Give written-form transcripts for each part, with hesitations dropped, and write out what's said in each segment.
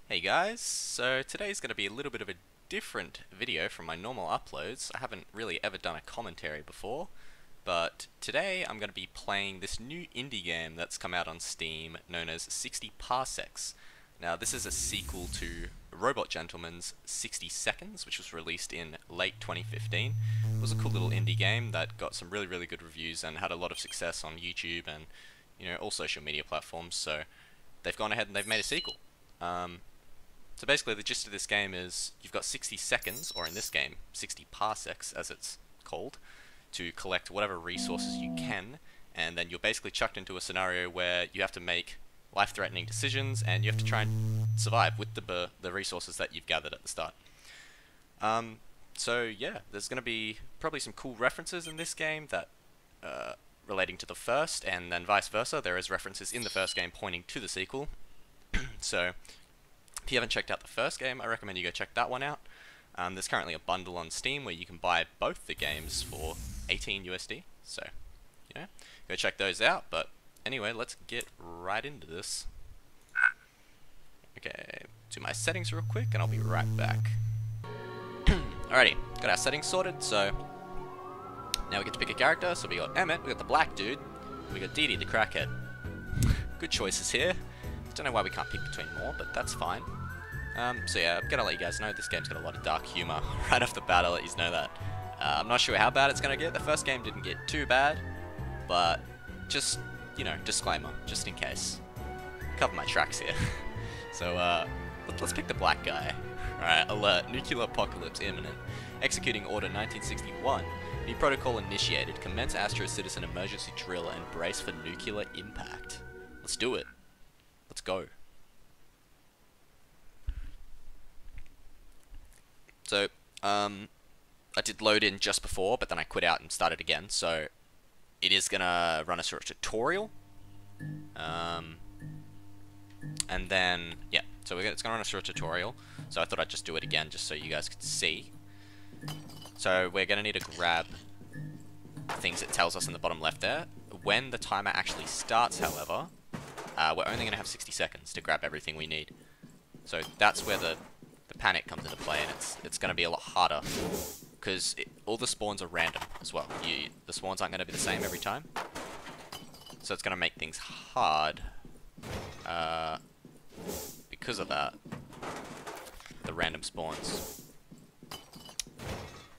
Hey guys, so today's going to be a little bit of a different video from my normal uploads. I haven't really ever done a commentary before, but today I'm going to be playing this new indie game that's come out on Steam known as 60 Parsecs. Now this is a sequel to Robot Gentleman's 60 Seconds, which was released in late 2015. It was a cool little indie game that got some really good reviews and had a lot of success on YouTube and all social media platforms, so they've gone ahead and they've made a sequel. So basically the gist of this game is you've got 60 seconds, or in this game 60 parsecs as it's called, to collect whatever resources you can, and then you're basically chucked into a scenario where you have to make life-threatening decisions and you have to try and survive with the resources that you've gathered at the start. So yeah, there's going to be probably some cool references in this game that relating to the first, and then vice versa. There is references in the first game pointing to the sequel. So if you haven't checked out the first game, I recommend you go check that one out. There's currently a bundle on Steam where you can buy both the games for 18 USD, so, go check those out. But anyway, let's get right into this. Okay, do my settings real quick and I'll be right back. Alrighty, got our settings sorted, so now we get to pick a character. So we got Emmett, we got the black dude, we got Dee Dee the crackhead. Good choices here. Don't know why we can't pick between more, but that's fine. So yeah, I'm gonna let you guys know this game's got a lot of dark humor right off the bat. I'll let you know that. I'm not sure how bad it's gonna get. The first game didn't get too bad, but just, disclaimer, just in case. Cover my tracks here. So let's pick the black guy. Alright, alert, nuclear apocalypse imminent. Executing Order 1961. New protocol initiated. Commence Astro Citizen emergency drill and brace for nuclear impact. Let's do it. Let's go. So, I did load in just before, but then I quit out and started again, so it is gonna run us through a tutorial. And then, yeah, so it's gonna run us through a tutorial, so I thought I'd just do it again just so you guys could see. So we're gonna need to grab things it tells us in the bottom left there. When the timer actually starts, however, we're only going to have 60 seconds to grab everything we need. So that's where the panic comes into play, and it's going to be a lot harder, because all the spawns are random as well. The spawns aren't going to be the same every time. So it's going to make things hard because of that, the random spawns.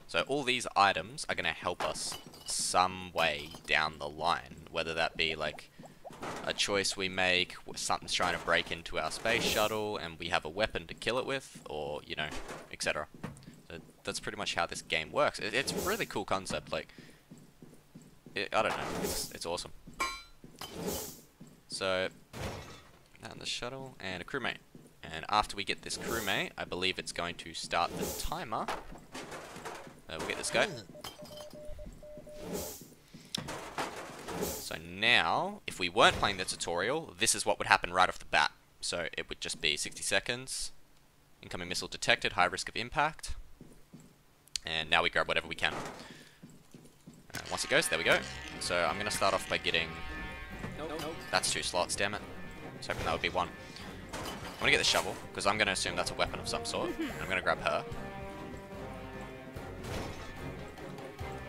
So all these items are going to help us some way down the line, whether that be like a choice we make, something's trying to break into our space shuttle and we have a weapon to kill it with, or, etc. So that's pretty much how this game works. It's a really cool concept, like, I don't know, it's awesome. So, and the shuttle, and a crewmate. And after we get this crewmate, I believe it's going to start the timer. We'll get this guy. So now, if we weren't playing the tutorial, this is what would happen right off the bat. So it would just be 60 seconds, incoming missile detected, high risk of impact, and now we grab whatever we can. Once it goes, there we go. So I'm going to start off by getting... Nope. That's 2 slots, damn it. I was hoping that would be 1. I'm going to get the shovel, because I'm going to assume that's a weapon of some sort. And I'm going to grab her.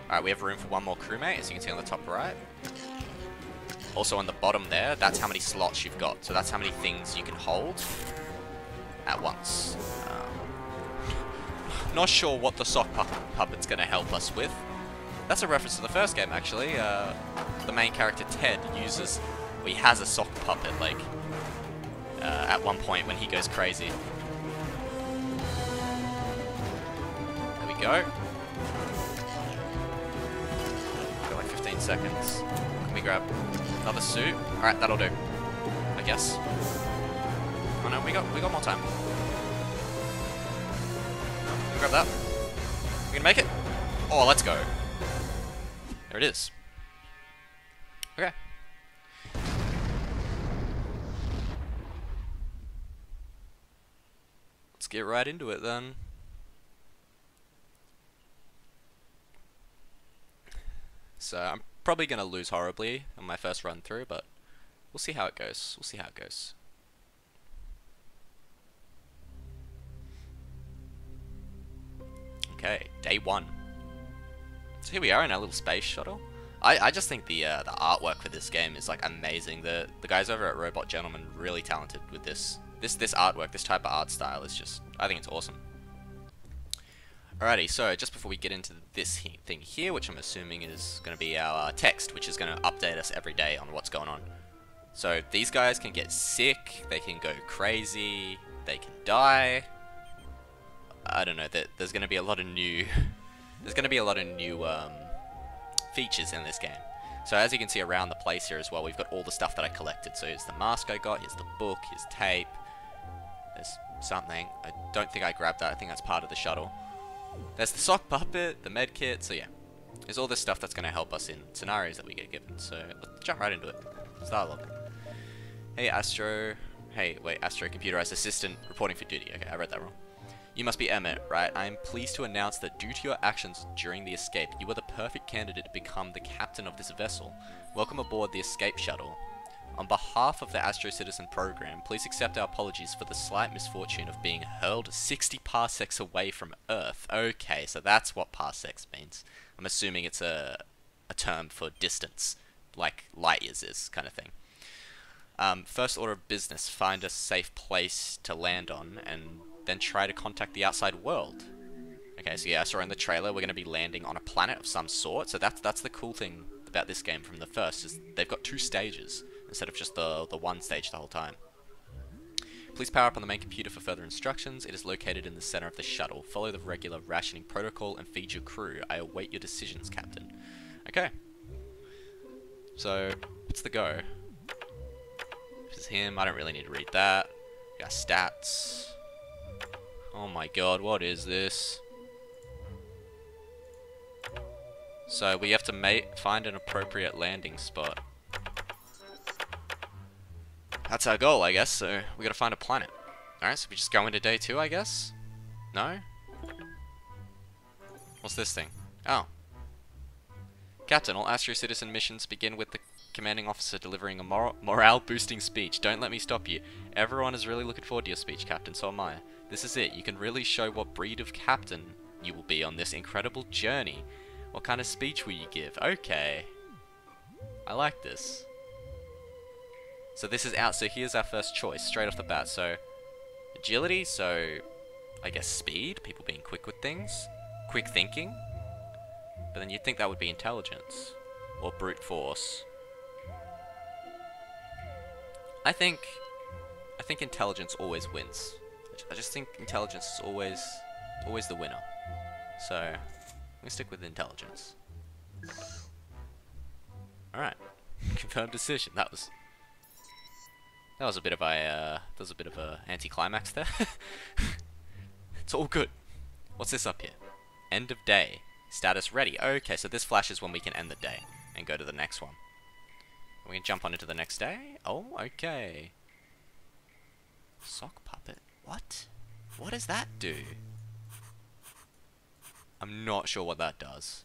Alright, we have room for 1 more crewmate, as you can see on the top right. Also on the bottom there, that's how many slots you've got. So that's how many things you can hold at once. Not sure what the sock puppet's going to help us with. That's a reference to the first game, actually. The main character, Ted, he has a sock puppet, like, at one point when he goes crazy. There we go. Got like 15 seconds. Can we grab another suit? Alright, that'll do, I guess. Oh no, we got more time. Can we grab that? We gonna make it? Oh, let's go. There it is. Okay. Let's get right into it then. So I'm probably going to lose horribly on my first run through, but we'll see how it goes. We'll see how it goes. Okay, day 1. So here we are in our little space shuttle. I just think the artwork for this game is like amazing. The guys over at Robot Gentleman are really talented with this artwork. This type of art style is just, I think it's awesome. Alrighty, so just before we get into this thing here, which I'm assuming is going to be our text, which is going to update us every day on what's going on. So these guys can get sick, they can go crazy, they can die. I don't know, there's going to be a lot of new features in this game. So as you can see around the place here as well, we've got all the stuff that I collected. So here's the mask I got, here's the book, here's tape, there's something. I don't think I grabbed that, I think that's part of the shuttle. There's the sock puppet, the med kit, so yeah. There's all this stuff that's going to help us in scenarios that we get given. So let's jump right into it. Dialogue. Hey Astro, Astro computerized assistant reporting for duty. Okay, I read that wrong. You must be Emmett, right? I am pleased to announce that due to your actions during the escape, you are the perfect candidate to become the captain of this vessel. Welcome aboard the escape shuttle. On behalf of the Astro Citizen program, please accept our apologies for the slight misfortune of being hurled 60 parsecs away from Earth. Okay, so that's what parsecs means. I'm assuming it's a term for distance, like light years is, kind of thing. First order of business, find a safe place to land on, and then try to contact the outside world. Okay, so yeah, I saw in the trailer we're going to be landing on a planet of some sort, so that's the cool thing about this game from the first, is they've got 2 stages, instead of just the one stage the whole time. Please power up on the main computer for further instructions. It is located in the center of the shuttle. Follow the regular rationing protocol and feed your crew. I await your decisions, Captain. Okay. So, what's the go? This is him. I don't really need to read that. We got stats. Oh my god, what is this? So we have to find an appropriate landing spot. That's our goal, I guess, so we gotta find a planet. Alright, so we just go into day 2, I guess? No? What's this thing? Oh. Captain, all Astro Citizen missions begin with the commanding officer delivering a morale-boosting speech. Don't let me stop you. Everyone is really looking forward to your speech, Captain, so am I. This is it. You can really show what breed of captain you will be on this incredible journey. What kind of speech will you give? Okay. I like this. So this is out. So here's our first choice, straight off the bat. So, agility, so I guess speed, people being quick with things. Quick thinking. But then you'd think that would be intelligence. Or brute force. I think intelligence always wins. I just think intelligence is always the winner. So, I'm gonna stick with intelligence. Alright. Confirmed decision. That was a bit of a anticlimax there. It's all good. What's this up here? End of day. Status ready. Okay, so this flashes when we can end the day and go to the next one. We can jump on into the next day. Oh, okay. Sock puppet. What? What does that do? I'm not sure what that does.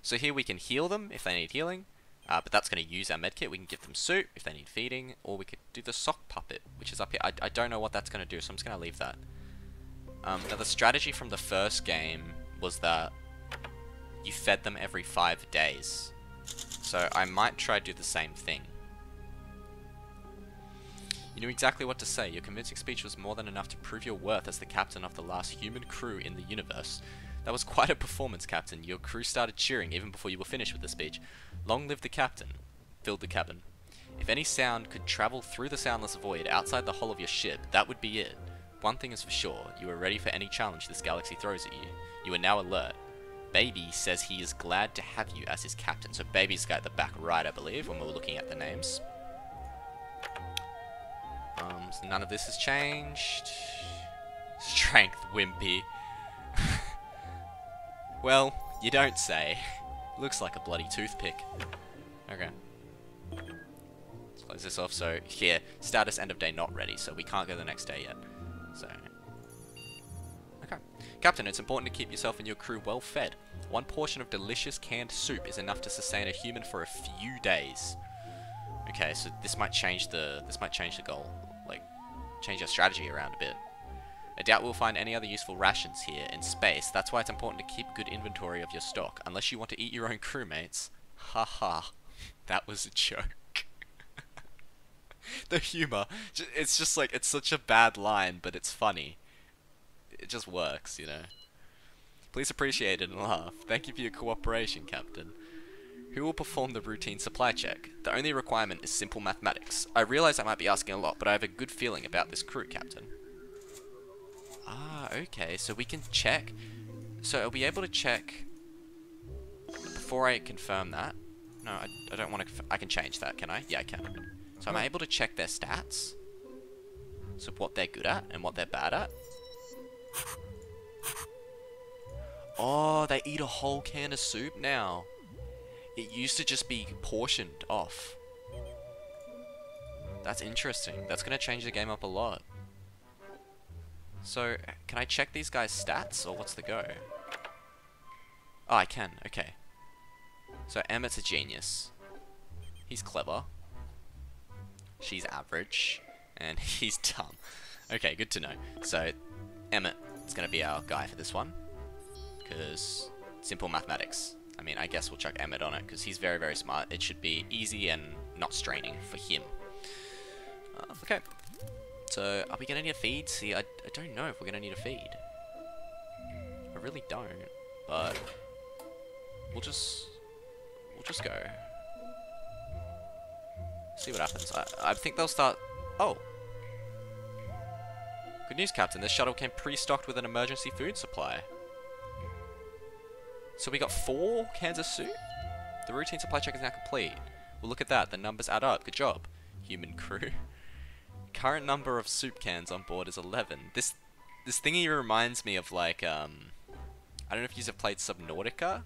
So here we can heal them if they need healing. But that's going to use our medkit. We can give them soup if they need feeding. Or we could do the sock puppet, which is up here. I don't know what that's going to do, so I'm just going to leave that. Now the strategy from the first game was that you fed them every 5 days. So I might try to do the same thing. You knew exactly what to say. Your convincing speech was more than enough to prove your worth as the captain of the last human crew in the universe. That was quite a performance, Captain. Your crew started cheering even before you were finished with the speech. Long live the captain. Filled the cabin. If any sound could travel through the soundless void outside the hull of your ship, that would be it. One thing is for sure, you are ready for any challenge this galaxy throws at you. You are now alert. Baby says he is glad to have you as his captain. So Baby's got the back right, I believe, when we were looking at the names. So none of this has changed. Strength, wimpy. Well, you don't say. Looks like a bloody toothpick. Okay. Let's close this off. So, here, status end of day not ready, so we can't go the next day yet. So, okay. Captain, it's important to keep yourself and your crew well fed. One portion of delicious canned soup is enough to sustain a human for a few days. Okay, so this might change the goal. Like, change our strategy around a bit. I doubt we'll find any other useful rations here in space. That's why it's important to keep good inventory of your stock, unless you want to eat your own crewmates. Haha, that was a joke. The humor, it's just like, it's such a bad line, but it's funny. It just works, you know. Please appreciate it and laugh. Thank you for your cooperation, Captain. Who will perform the routine supply check? The only requirement is simple mathematics. I realize I might be asking a lot, but I have a good feeling about this crew, Captain. Ah, okay, so we can check. So I'll be able to check before I confirm that. No, I don't want to. I can change that, can I? Yeah, I can. So I'm able to check their stats. So what they're good at and what they're bad at. Oh, they eat a whole can of soup now. It used to just be portioned off. That's interesting. That's going to change the game up a lot. So, can I check these guys' stats, or what's the go? Oh, I can. Okay. So, Emmett's a genius. He's clever. She's average. And he's dumb. Okay, good to know. So, Emmett is going to be our guy for this one. Because, simple mathematics. I mean, I guess we'll chuck Emmett on it, because he's very, very smart. It should be easy and not straining for him. Okay. So, are we going to need a feed? See, I don't know if we're going to need a feed. I really don't, but we'll just go. See what happens. I think they'll start... Oh! Good news, Captain. This shuttle came pre-stocked with an emergency food supply. So we got 4 cans of soup? The routine supply check is now complete. Well, look at that. The numbers add up. Good job, human crew. Current number of soup cans on board is 11. This thingy reminds me of, like, I don't know if you have played Subnautica.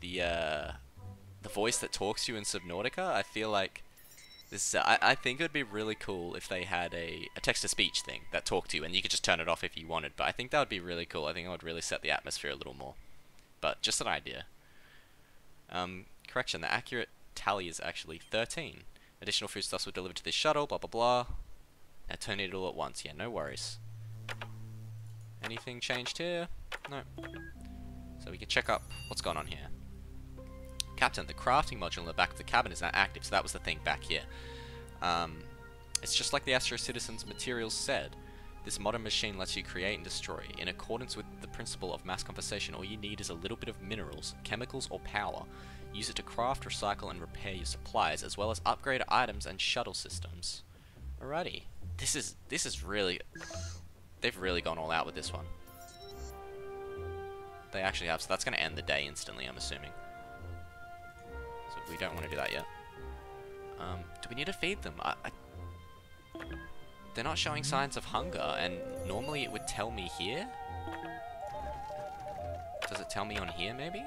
The voice that talks to you in Subnautica. I feel like this. I think it would be really cool if they had a text-to-speech thing that talked to you, and you could just turn it off if you wanted. But I think that would be really cool. I think it would really set the atmosphere a little more. But just an idea. Correction, the accurate tally is actually 13. Additional foodstuffs were delivered to this shuttle, blah blah blah. Now turn it all at once, yeah, no worries. Anything changed here? No. So we can check up what's going on here. Captain, the crafting module in the back of the cabin is now active, so that was the thing back here. It's just like the Astro Citizen's materials said. This modern machine lets you create and destroy. In accordance with the principle of mass compensation, all you need is a little bit of minerals, chemicals, or power. Use it to craft, recycle, and repair your supplies, as well as upgrade items and shuttle systems. Alrighty. This is really... They've really gone all out with this one. They actually have, so that's going to end the day instantly, I'm assuming. So we don't want to do that yet. Do we need to feed them? They're not showing signs of hunger, and normally it would tell me here? Does it tell me on here, maybe?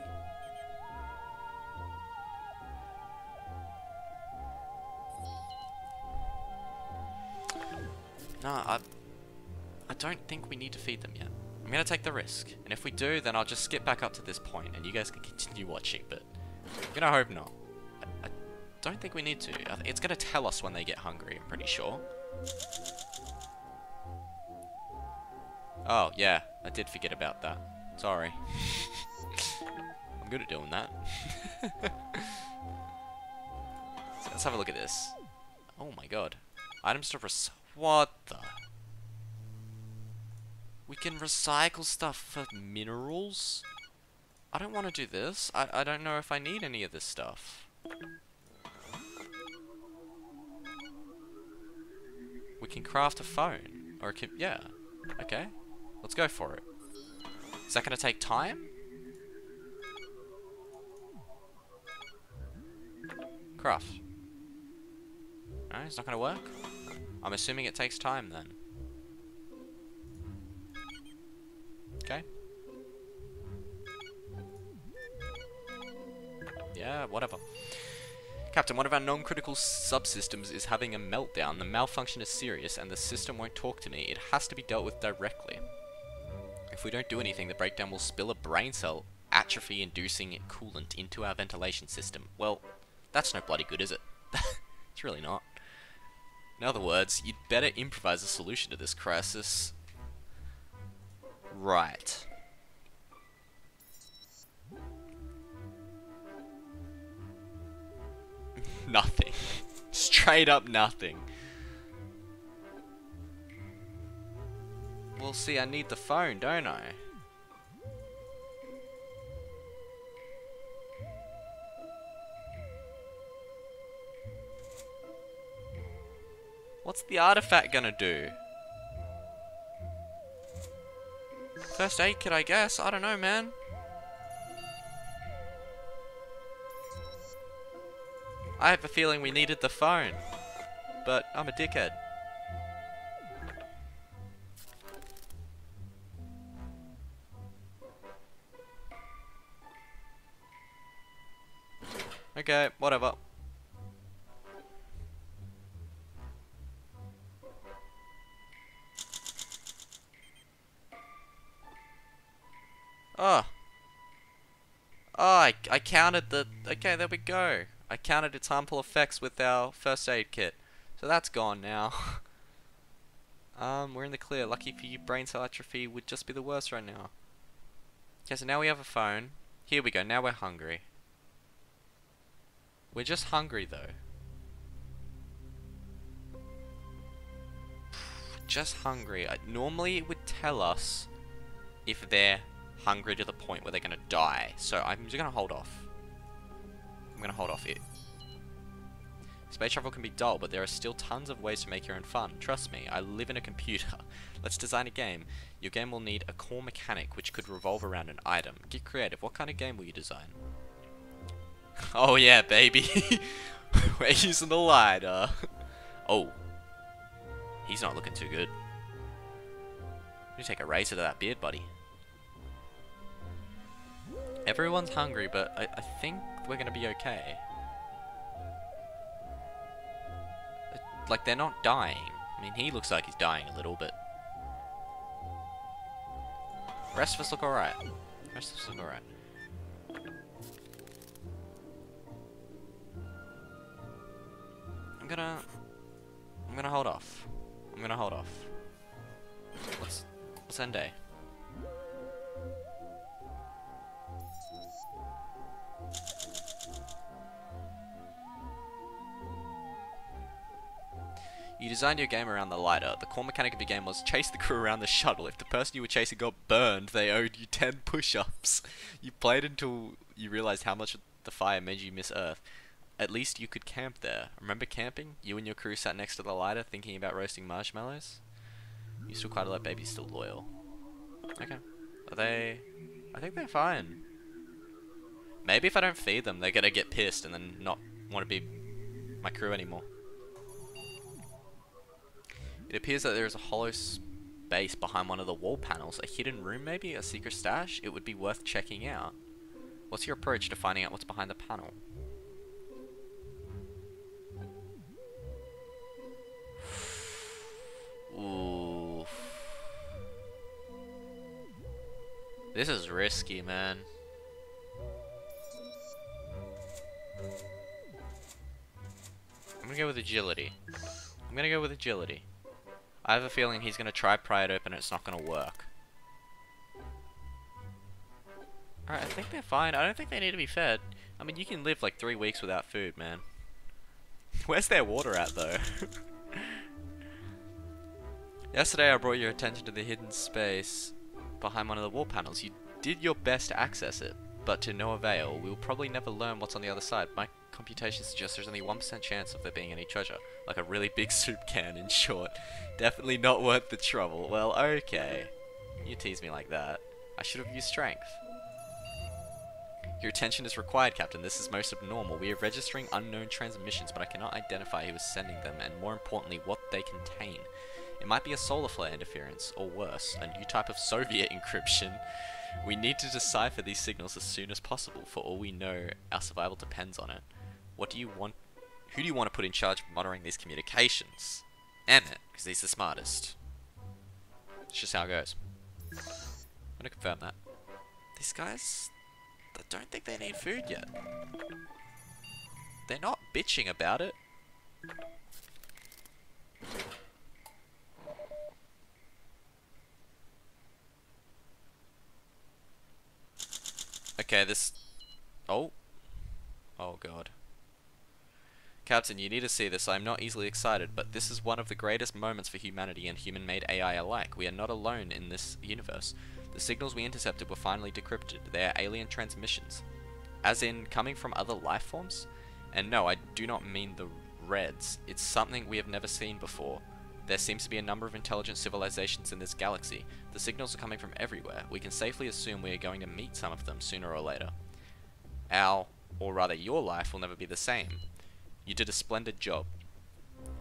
No, I don't think we need to feed them yet. I'm going to take the risk, and if we do, then I'll just skip back up to this point, and you guys can continue watching, but I'm going to hope not. I don't think we need to. It's going to tell us when they get hungry, I'm pretty sure. Oh, yeah, I did forget about that. Sorry. I'm good at doing that. So let's have a look at this. Oh my god. Items to what the? We can recycle stuff for minerals? I don't want to do this. I don't know if I need any of this stuff. We can craft a phone. Or yeah. Okay. Let's go for it. Is that going to take time? Craft. No, it's not going to work? I'm assuming it takes time then. Okay. Yeah, whatever. Captain, one of our non-critical subsystems is having a meltdown. The malfunction is serious and the system won't talk to me. It has to be dealt with directly. If we don't do anything, the breakdown will spill a brain cell atrophy-inducing coolant into our ventilation system. Well, that's no bloody good, is it? It's really not. In other words, you'd better improvise a solution to this crisis. Right. Nothing. Straight up nothing. Well, see, I need the phone, don't I? What's the artifact gonna do? First aid kit, I guess. I don't know, man. I have a feeling we needed the phone. But I'm a dickhead. Okay, whatever. Oh. Oh, I counted the... Okay, there we go. I counted its harmful effects with our first aid kit. So that's gone now. We're in the clear. Lucky for you, brain cell atrophy would just be the worst right now. Okay, so now we have a phone. Here we go, now we're hungry. We're just hungry, though. Just hungry. Normally it would tell us if they're hungry to the point where they're gonna die. So I'm just gonna hold off. I'm gonna hold off it. Space travel can be dull, but there are still tons of ways to make your own fun. Trust me, I live in a computer. Let's design a game. Your game will need a core mechanic which could revolve around an item. Get creative. What kind of game will you design? Oh yeah, baby. We're using the lighter. Oh. He's not looking too good. You take a razor to that beard, buddy. Everyone's hungry, but I think we're gonna be okay. Like, they're not dying. I mean, he looks like he's dying a little, but... Rest of us look alright. Rest of us look alright. I'm gonna hold off. I'm gonna hold off. Let's end day. You designed your game around the lighter. The core mechanic of your game was chase the crew around the shuttle. If the person you were chasing got burned, they owed you 10 push-ups. You played until you realized how much the fire made you miss Earth. At least you could camp there. Remember camping? You and your crew sat next to the lighter thinking about roasting marshmallows? You still quite a lot, baby's still loyal. Okay. Are they... I think they're fine. Maybe if I don't feed them, they're gonna get pissed and then not want to be my crew anymore. It appears that there is a hollow space behind one of the wall panels. A hidden room maybe? A secret stash? It would be worth checking out. What's your approach to finding out what's behind the panel? Ooh. This is risky, man. I'm gonna go with agility. I'm gonna go with agility. I have a feeling he's gonna try pry it open and it's not gonna work. Alright, I think they're fine. I don't think they need to be fed. I mean, you can live like 3 weeks without food, man. Where's their water at, though? Yesterday I brought your attention to the hidden space behind one of the wall panels. You did your best to access it, but to no avail. We'll probably never learn what's on the other side. My computation suggests there's only 1% chance of there being any treasure. Like a really big soup can, in short. Definitely not worth the trouble. Well, okay. You tease me like that. I should have used strength. Your attention is required, Captain. This is most abnormal. We are registering unknown transmissions, but I cannot identify who is sending them, and more importantly, what they contain. It might be a solar flare interference, or worse, a new type of Soviet encryption. We need to decipher these signals as soon as possible. For all we know, our survival depends on it. What do you want? Who do you want to put in charge of monitoring these communications? Emmett, because he's the smartest. It's just how it goes. I'm gonna confirm that. These guys, I don't think they need food yet. They're not bitching about it. Okay, this... Oh. Oh, God. Captain, you need to see this. I'm not easily excited, but this is one of the greatest moments for humanity and human-made AI alike. We are not alone in this universe. The signals we intercepted were finally decrypted. They are alien transmissions. As in, coming from other life forms? And no, I do not mean the Reds. It's something we have never seen before. There seems to be a number of intelligent civilizations in this galaxy. The signals are coming from everywhere. We can safely assume we are going to meet some of them sooner or later. Our, or rather your life, will never be the same. You did a splendid job.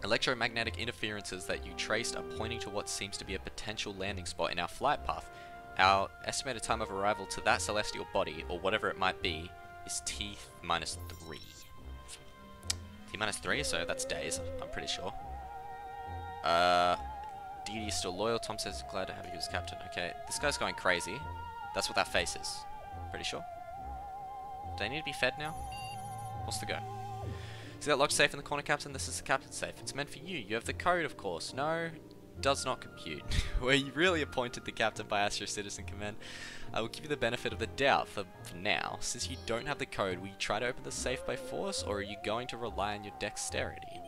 Electromagnetic interferences that you traced are pointing to what seems to be a potential landing spot in our flight path. Our estimated time of arrival to that celestial body, or whatever it might be, is T minus 3. T minus 3, so that's days, I'm pretty sure. Dee is still loyal. Tom says glad to have you as captain. Okay, this guy's going crazy. That's what that face is. Pretty sure. Do they need to be fed now? What's the go? See that locked safe in the corner, Captain? This is the captain's safe. It's meant for you. You have the code, of course. No, does not compute. Were you really appointed the captain by Astro Citizen Command? I will give you the benefit of the doubt for now. Since you don't have the code, will you try to open the safe by force, or are you going to rely on your dexterity?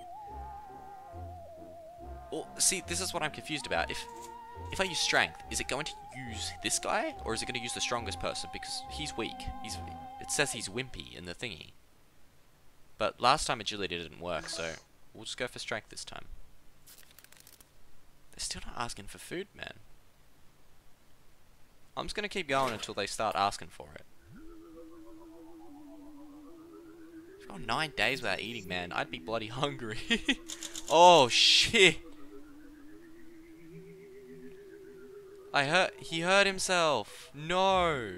Well, see, this is what I'm confused about. If I use strength, is it going to use this guy, or is it going to use the strongest person? Because he's weak. It says he's wimpy in the thingy. But last time agility didn't work, so we'll just go for strength this time. They're still not asking for food, man. I'm just going to keep going until they start asking for it. I've gone 9 days without eating, man. I'd be bloody hungry. Oh, shit. He hurt himself. No.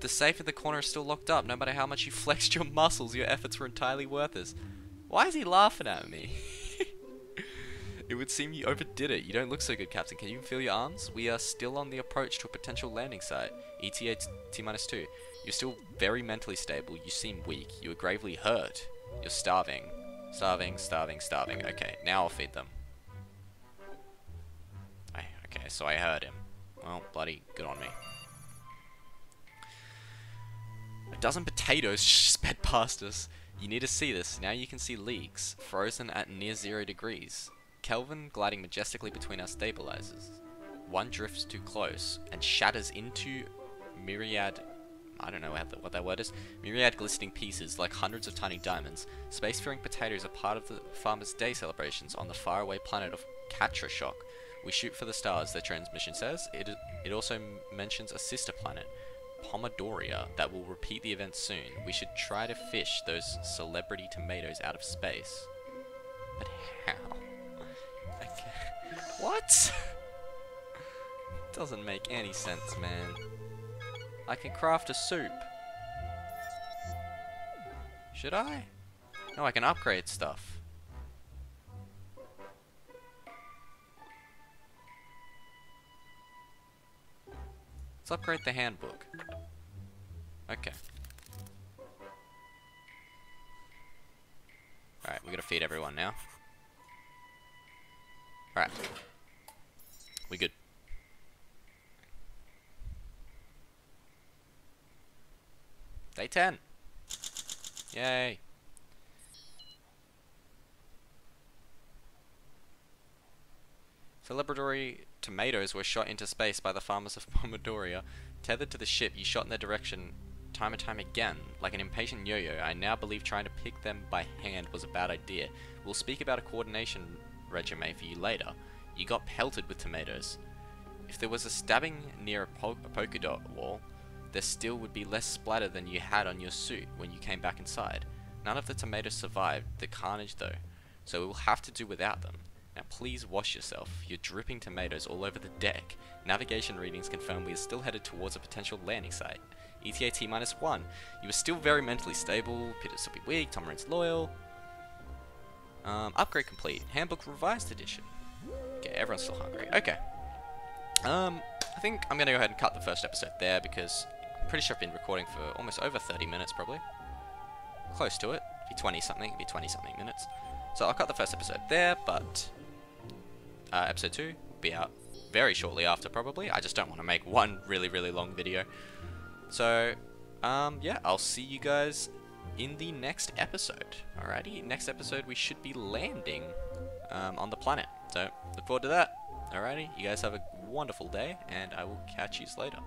The safe in the corner is still locked up. No matter how much you flexed your muscles, your efforts were entirely worthless. Why is he laughing at me? It would seem you overdid it. You don't look so good, Captain. Can you even feel your arms? We are still on the approach to a potential landing site. ETA T-2. You're still very mentally stable. You seem weak. You are gravely hurt. You're starving. Starving. Okay, now I'll feed them. Okay, so I heard him. Well, bloody good on me. A dozen potatoes sped past us. You need to see this. Now you can see leagues, frozen at near 0 degrees. Kelvin gliding majestically between our stabilizers. One drifts too close and shatters into myriad... I don't know what that word is. Myriad glistening pieces like hundreds of tiny diamonds. Spacefaring potatoes are part of the Farmer's Day celebrations on the faraway planet of Katrashok. We shoot for the stars, their transmission says. It also mentions a sister planet, Pomodoria, that will repeat the event soon. We should try to fish those celebrity tomatoes out of space. But how? Okay. What? Doesn't make any sense, man. I can craft a soup. Should I? No, I can upgrade stuff. Let's upgrade the handbook. Okay. Alright, we gotta feed everyone now. Alright. We good. Day 10. Yay. Celebratory tomatoes were shot into space by the farmers of Pomodoria. Tethered to the ship, you shot in their direction time and time again. Like an impatient yo-yo, I now believe trying to pick them by hand was a bad idea. We'll speak about a coordination regimen for you later. You got pelted with tomatoes. If there was a stabbing near a polka dot wall, there still would be less splatter than you had on your suit when you came back inside. None of the tomatoes survived the carnage though, so we will have to do without them. Now please wash yourself. You're dripping tomatoes all over the deck. Navigation readings confirm we are still headed towards a potential landing site. ETA T-1. You are still very mentally stable. Peter still be weak. Tomarant's loyal. Upgrade complete. Handbook revised edition. Okay, everyone's still hungry. Okay. I think I'm gonna go ahead and cut the first episode there because I'm pretty sure I've been recording for almost over 30 minutes probably. Close to it. It'd be 20 something minutes. So I'll cut the first episode there, but episode 2 will be out very shortly after, probably. I just don't want to make one really, really long video. So, yeah, I'll see you guys in the next episode. Alrighty, next episode we should be landing on the planet. So, look forward to that. Alrighty, you guys have a wonderful day, and I will catch you later.